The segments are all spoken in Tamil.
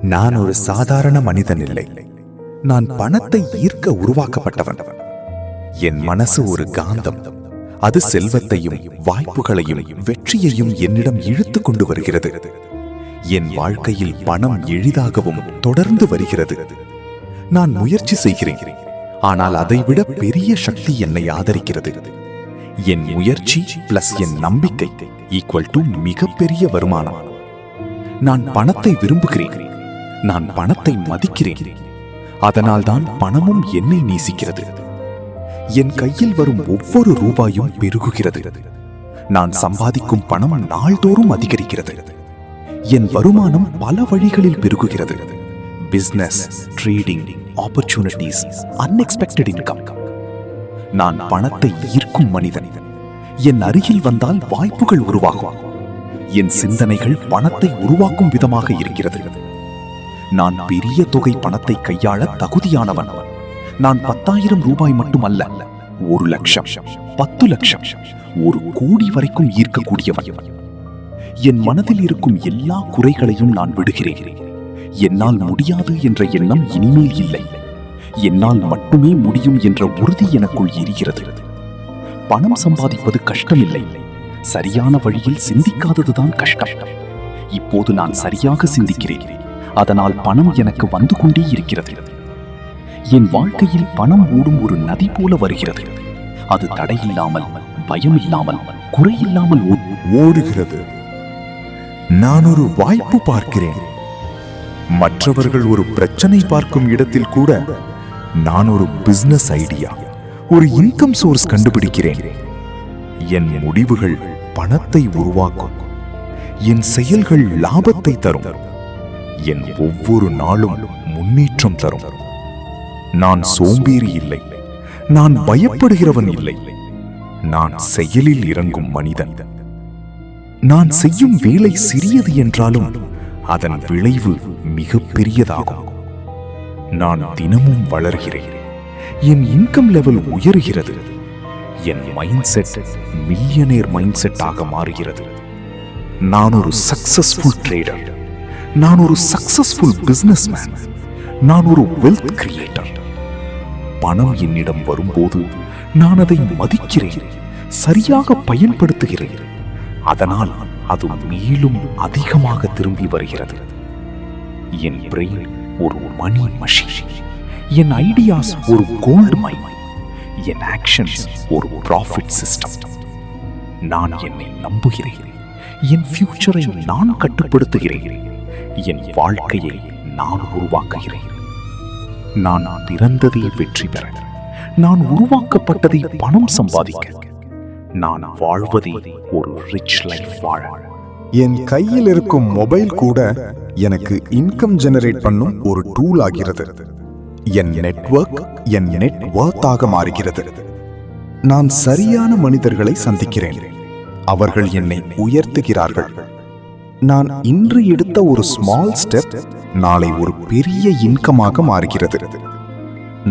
நான் ஒரு சாதாரண மனிதன் இல்லை. நான் பணத்தை ஈர்க்க உருவாக்கப்பட்டவன். என் மனசு ஒரு காந்தம். அது செல்வத்தையும் வாய்ப்புகளையும் வெற்றியையும் என்னிடம் இழுத்து கொண்டு வருகிறது. என் வாழ்க்கையில் பணம் எளிதாகவும் தொடர்ந்து வருகிறது. நான் முயற்சி செய்கிறேன், ஆனால் அதைவிட பெரிய சக்தி என்னை ஆதரிக்கிறது. என் முயற்சி பிளஸ் என் நம்பிக்கை ஈக்குவல் டு மிகப்பெரிய வருமானம். நான் பணத்தை விரும்புகிறேன், நான் பணத்தை மதிக்கிறேன். அதனால்தான் பணமும் என்னை நேசிக்கிறது. என் கையில் வரும் ஒவ்வொரு ரூபாயும் பெருகுகிறது. நான் சம்பாதிக்கும் பணம் நாள்தோறும் அதிகரிக்கிறது. என் வருமானம் பல வழிகளில் பெருகுகிறது. Business, trading, opportunities, unexpected income. நான் பணத்தை ஈர்க்கும் மனிதன். என் அருகில் வந்தால் வாய்ப்புகள் உருவாகும். என் சிந்தனைகள் பணத்தை உருவாக்கும் விதமாக இருக்கிறது. நான் பெரிய தொகை பணத்தை கையாள தகுதியானவன். நான் 10,000 ரூபாய் மட்டுமல்ல, 1 லட்சம், 10 லட்சம், 1 கோடி வரைக்கும் ஈர்க்கக்கூடியவன். என் மனதில் இருக்கும் எல்லா குறைகளையும் நான் விடுகிறேன். என்னால் முடியாது என்ற எண்ணம் இனிமேல் இல்லை. என்னால் மட்டுமே முடியும் என்ற உறுதி எனக்குள் எரிகிறது. பணம் சம்பாதிப்பது கஷ்டமில்லை, சரியான வழியில் சிந்திக்காததுதான் கஷ்டம். இப்போது நான் சரியாக சிந்திக்கிறேன், அதனால் பணம் எனக்கு வந்து கொண்டே இருக்கிறது. என் வாழ்க்கையில் பணம் ஓடும் ஒரு நதி போல வருகிறது. அது தடையில்லாமல், பயம் இல்லாமல், குறையில்லாமல் ஓடுகிறது. நான் ஒரு வாய்ப்பு பார்க்கிறேன். மற்றவர்கள் ஒரு பிரச்சனை பார்க்கும் இடத்தில் கூட நான் ஒரு பிசினஸ் ஐடியா, ஒரு இன்கம் சோர்ஸ் கண்டுபிடிக்கிறேன். என் முடிவுகள் பணத்தை உருவாக்கும். என் செயல்கள் லாபத்தை தரும். என் ஒவ்வொரு நாளும் முன்னேற்றம் தரும். நான் சோம்பேறி இல்லை, நான் பயப்படுகிறவன் இல்லை. நான் செயலில் இறங்கும் மனிதன். நான் செய்யும் வேலை சிறியது என்றாலும் அதன் விளைவு மிக பெரியதாகும். நான் தினமும் வளர்கிறேன். என் இன்கம் லெவல் உயருகிறது. என் mind set millionaire mind set ஆக மாறுகிறது. நான் ஒரு சக்சஸ்ஃபுல் ட்ரேடர். நான் ஒரு சக்சஸ்ஃபுல் பிசினஸ்மேன். நான் ஒரு வெல்த் கிரியேட்டர். பணம் என்னிடம் வரும்போது நான் அதை மதிக்கிறேன், சரியாக பயன்படுத்துகிறேன். அதனால் அது மேலும் அதிகமாக திரும்பி வருகிறது. என் பிரெயின் ஒரு மணி மஷின். என் ஐடியாஸ் ஒரு கோல்ட் மைன். என் ஆக்ஷன்ஸ் ஒரு ப்ராஃபிட் சிஸ்டம். நான் என்னை நம்புகிறேன். என் ஃபியூச்சரை நான் கட்டுப்படுத்துகிறேன். என் வாழ்க்கையை நான் உருவாக்குகிறேன். நான் பிறந்ததை வெற்றி பெற, நான் உருவாக்கப்பட்டதை பணம் சம்பாதிக்க, நான் வாழ்வதை ஒரு ரிச் லைஃப் வாழ. என் கையில் இருக்கும் மொபைல் கூட எனக்கு இன்கம் ஜெனரேட் பண்ணும் ஒரு டூல் ஆகிறது. என் நெட்வொர்க் என் நெட் வொர்த் ஆக மாறுகிறது. நான் சரியான மனிதர்களை சந்திக்கிறேன். அவர்கள் என்னை உயர்த்துகிறார்கள். நான் இன்று எடுத்த ஒரு ஸ்மால் ஸ்டெப் நாளை ஒரு பெரிய இன்கமாக மாறுகிறது.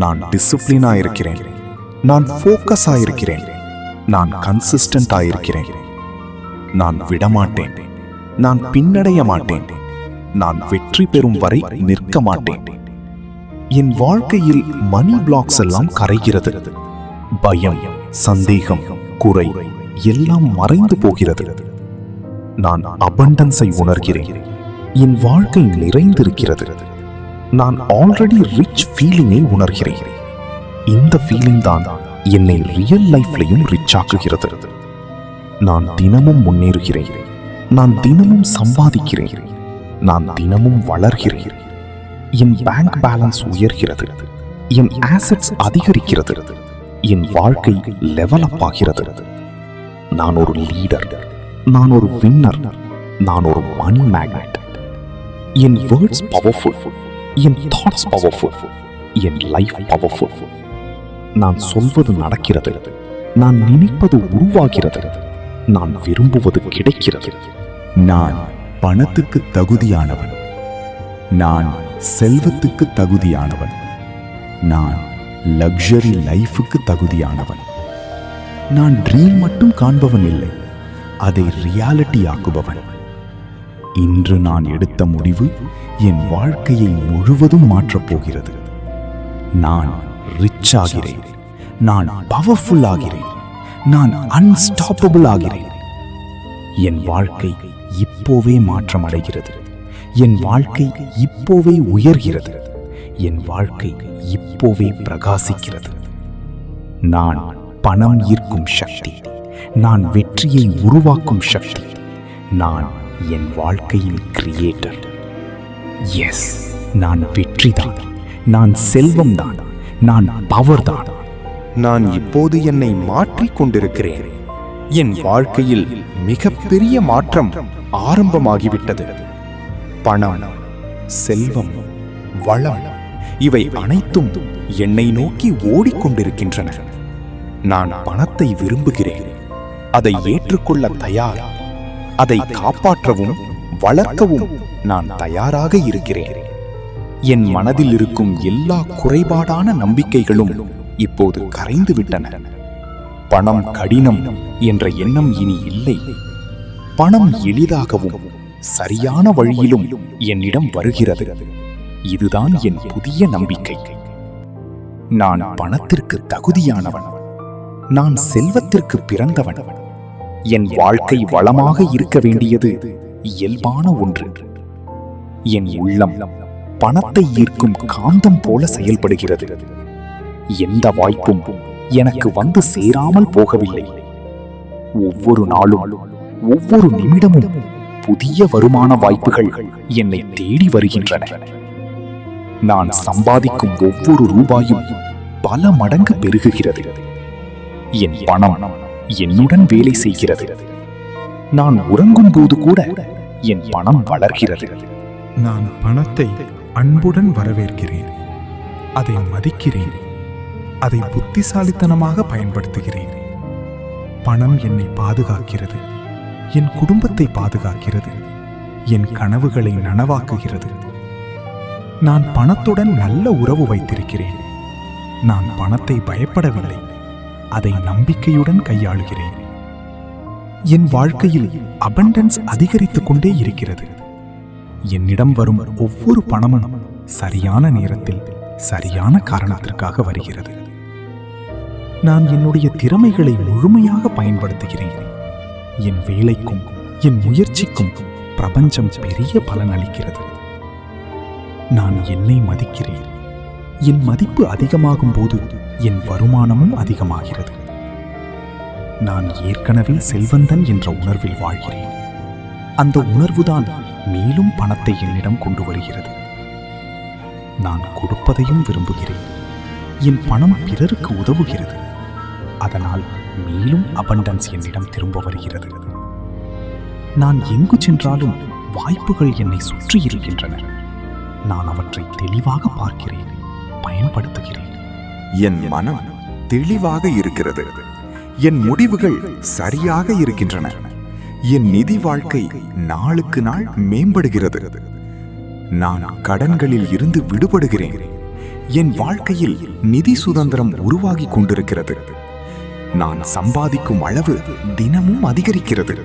நான் டிசிப்ளினா இருக்கிறேன். நான் ஃபோக்கஸ் ஆயிருக்கிறேன். நான் கன்சிஸ்டன்ட் ஆயிருக்கிறேன். நான் விடமாட்டேன். நான் பின்னடைய மாட்டேன். நான் வெற்றி பெறும் வரை நிற்க மாட்டேன். என் வாழ்க்கையில் மணி பிளாக்ஸ் எல்லாம் கரைகிறது. பயம், சந்தேகம், குறை எல்லாம் மறைந்து போகிறது. நான் அபண்டன்ஸை உணர்கிறேன். என் வாழ்க்கை நிறைந்திருக்கிறது. நான் ஆல்ரெடி ரிச் ஃபீலிங்கை உணர்கிறேன். இந்த ஃபீலிங் தான் என்னை ரியல் லைஃப்லையும் ரிச் ஆக்குகிறது. நான் தினமும் முன்னேறுகிறேன். நான் தினமும் சம்பாதிக்கிறேன். நான் தினமும் வளர்கிறேன். என் பேங்க் பேலன்ஸ் உயர்கிறது. என் ஆசெட்ஸ் அதிகரிக்கிறது. என் வாழ்க்கை லெவல் அப் ஆகிறது. நான் ஒரு லீடர். நான் ஒரு வின்னர். நான் ஒரு மணி மேக்னெட். என் வேர்ட்ஸ் பவர்ஃபுல். என் தாட்ஸ் பவர்ஃபுல். என் லைஃப் பவர்ஃபுல். நான் சொல்வது நடக்கிறது. நான் நினைப்பது உருவாகிறது. நான் விரும்புவது கிடைக்கிறது. நான் பணத்துக்கு தகுதியானவன். நான் செல்வத்துக்கு தகுதியானவன். நான் லக்ஸரி லைஃபுக்கு தகுதியானவன். நான் ட்ரீம் மட்டும் காண்பவன் இல்லை, அதை ரியாலிட்டி ஆக்குபவன். இன்று நான் எடுத்த முடிவு என் வாழ்க்கையை முழுவதும் மாற்றப் போகிறது. நான் ரிச் ஆகிறேன், நான் பவர்ஃபுல் ஆகிறேன், நான் அன்ஸ்டாப்பபிள் ஆகிறேன். என் வாழ்க்கை இப்போவே மாற்றமடைகிறது. என் வாழ்க்கை இப்போவே உயர்கிறது. என் வாழ்க்கை இப்போவே பிரகாசிக்கிறது. நான் பணம் ஈர்க்கும் சக்தி, நான் வெற்றியை உருவாக்கும் சக்தி, நான் என் வாழ்க்கையின் கிரியேட்டர். எஸ், நான் வெற்றிதான், நான் செல்வம்தான், நான் பவர்தான். நான் இப்போது என்னை மாற்றிக் கொண்டிருக்கிறேன். என் வாழ்க்கையில் மிகப்பெரிய மாற்றம் ஆரம்பமாகிவிட்டது. பணம், செல்வம், வளம் இவை அனைத்தும் என்னை நோக்கி ஓடிக்கொண்டிருக்கின்றன. நான் பணத்தை விரும்புகிறேன், அதை ஏற்றுக்கொள்ள தயார். அதை காப்பாற்றவும் வளர்க்கவும் நான் தயாராக இருக்கிறேன். என் மனதில் இருக்கும் எல்லா குறைபாடான நம்பிக்கைகளும் இப்போது கரைந்து விட்டன. பணம் கடினம் என்ற எண்ணம் இனி இல்லை. பணம் எளிதாகவும் சரியான வழியிலும் என்னிடம் வருகிறது. இதுதான் என் புதிய நம்பிக்கை. நான் பணத்திற்கு தகுதியானவன். நான் செல்வத்திற்கு பிறந்தவன். என் வாழ்க்கை வளமாக இருக்க வேண்டியது இயல்பான ஒன்று. என் உள்ளம் பணத்தை ஈர்க்கும் காந்தம் போல செயல்படுகிறது. எந்த வாய்ப்பும் எனக்கு வந்து சேராமல் போகவில்லை. ஒவ்வொரு நாளும், ஒவ்வொரு நிமிடமும் புதிய வருமான வாய்ப்புகள் என்னை தேடி வருகின்றன. நான் சம்பாதிக்கும் ஒவ்வொரு ரூபாயும் பல மடங்கு பெருகுகிறது. என் பணம் என்னுடன் வேலை செய்கிறது. நான் உறங்கும் போது கூட என் பணம் வளர்கிறது. நான் பணத்தை அன்புடன் வரவேற்கிறேன். அதை மதிக்கிறேன். அதை புத்திசாலித்தனமாக பயன்படுத்துகிறேன். பணம் என்னை பாதுகாக்கிறது. என் குடும்பத்தை பாதுகாக்கிறது. என் கனவுகளை நனவாக்குகிறது. நான் பணத்துடன் நல்ல உறவு வைத்திருக்கிறேன். நான் பணத்தை பயப்படவில்லை, அதை நம்பிக்கையுடன் கையாளுகிறேன். என் வாழ்க்கையில் அபண்டன்ஸ் அதிகரித்துக் கொண்டே இருக்கிறது. என்னிடம் வரும் ஒவ்வொரு பணமும் சரியான நேரத்தில் சரியான காரணத்திற்காக வருகிறது. நான் என்னுடைய திறமைகளை முழுமையாக பயன்படுத்துகிறேன். என் வேலைக்கும் என் முயற்சிக்கும் பிரபஞ்சம் பெரிய பலன் அளிக்கிறது. நான் என்னை மதிக்கிறேன். என் மதிப்பு அதிகமாகும் போது என் வருமானமும் அதிகமாகிறது. நான் ஏற்கனவே செல்வந்தன் என்ற உணர்வில் வாழ்கிறேன். அந்த உணர்வுதான் மேலும் பணத்தை என்னிடம் கொண்டு வருகிறது. நான் கொடுப்பதையும் விரும்புகிறேன். என் பணம் பிறருக்கு உதவுகிறது. அதனால் மேலும் அபண்டன்ஸ் என்னிடம் திரும்ப வருகிறது. நான் எங்கு சென்றாலும் வாய்ப்புகள் என்னை சுற்றி இருக்கின்றன. நான் அவற்றை தெளிவாக பார்க்கிறேன், பயன்படுத்துகிறேன். என் மனம் தெளிவாக இருக்கிறது. என் முடிவுகள் சரியாக இருக்கின்றன. என் நிதி வாழ்க்கை நாளுக்கு நாள் மேம்படுகிறது. நான் கடன்களில் இருந்து விடுபடுகிறேன். என் வாழ்க்கையில் நிதி சுதந்திரம் உருவாகி கொண்டிருக்கிறது. நான் சம்பாதிக்கும் அளவு தினமும் அதிகரிக்கிறது.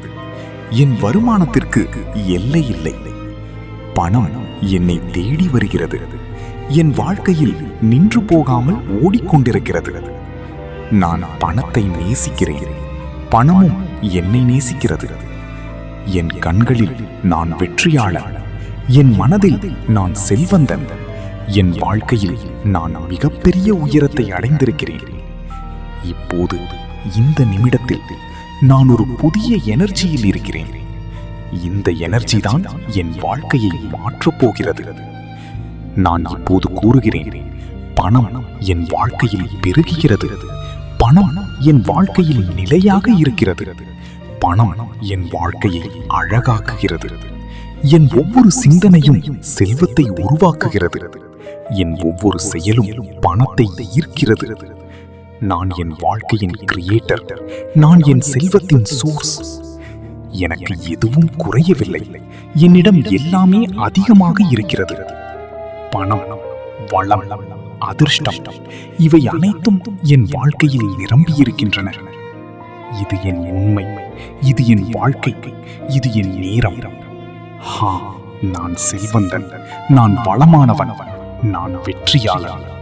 என் வருமானத்திற்கு எல்லை இல்லை. பணம் என்னை தேடி வருகிறது. என் வாழ்க்கையில் நின்று போகாமல் ஓடிக்கொண்டிருக்கிறது. நான் பணத்தை நேசிக்கிறேன். பணமும் என்னை நேசிக்கிறது. என் கண்களில் நான் வெற்றியாளன். என் மனதில் நான் செல்வந்தன். என் வாழ்க்கையில் நான் மிகப்பெரிய உயரத்தை அடைந்திருக்கிறேன். இப்போது இந்த நிமிடத்தில் நான் ஒரு புதிய எனர்ஜியில் இருக்கிறேன். இந்த எனர்ஜி தான் என் வாழ்க்கையை மாற்றப் போகிறது. நான் இப்போது கூறுகிறேன், பணம் என் வாழ்க்கையில் பெருகுகிறது. பணம் என் வாழ்க்கையில் நிலையாக இருக்கிறது. பணம் என் வாழ்க்கையை அழகாக்குகிறது. என் ஒவ்வொரு சிந்தனையும் செல்வத்தை உருவாக்குகிறது. என் ஒவ்வொரு செயலும் பணத்தை ஈர்க்கிறது. நான் என் வாழ்க்கையின் கிரியேட்டர். நான் என் செல்வத்தின் சோர்ஸ். எனக்கு எதுவும் குறையவில்லை. என்னிடம் எல்லாமே அதிகமாக இருக்கிறது. பணம், வளம், அதிர்ஷ்டம் இவை அனைத்தும் என் வாழ்க்கையில் நிரம்பியிருக்கின்றன. இது என் உண்மை. இது என் வாழ்க்கை. இது என் நேரம். நான் செல்வந்தன், நான் வளமானவன், நான் வெற்றியாளன்.